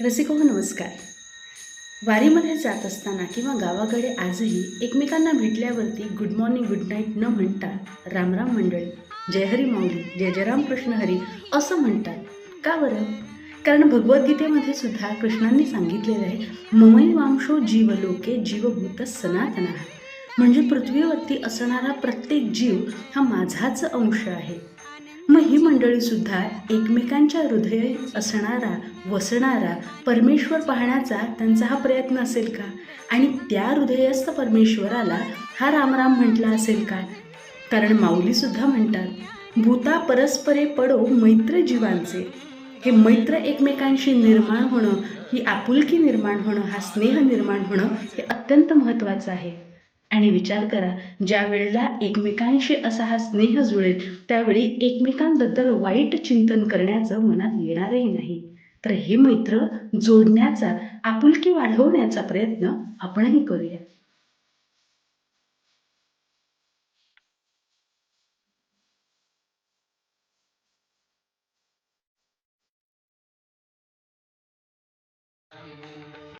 रसिको हो नमस्कार. वारीमध्ये जात असताना किंवा गावाकडे आजही एकमेकांना भेटल्यावरती गुड मॉर्निंग गुड नाईट न म्हणता रामराम मंडळी, जय हरी माऊली, जय जय राम कृष्ण हरी असं म्हणतात. का बरं? कारण भगवद्गीतेमध्ये सुद्धा कृष्णांनी सांगितलेलं आहे, ममैवांशो जीवलोके जीवभूत सनातनः. म्हणजे पृथ्वीवरती असणारा प्रत्येक जीव हा माझाच अंश आहे. मग ही मंडळीसुद्धा एकमेकांच्या हृदयात असणारा, वसणारा परमेश्वर पाहण्याचा त्यांचा हा प्रयत्न असेल का? आणि त्या हृदयस्थ परमेश्वराला हा रामराम म्हटला असेल का? कारण माऊलीसुद्धा म्हणतात, भूता परस्परे पडो मैत्र जीवांचे. हे मैत्र एकमेकांशी निर्माण होणं, ही आपुलकी निर्माण होणं, हा स्नेह निर्माण होणं हे अत्यंत महत्त्वाचं आहे. आणि विचार करा, ज्या वेळेला एकमेकांशी असा हा स्नेह जुळेल, त्यावेळी एकमेकांबद्दल वाईट चिंतन करण्याचं मनात येणारही नाही. तर हे मैत्र जोडण्याचा, आपुलकी वाढवण्याचा प्रयत्न आपणही करूया.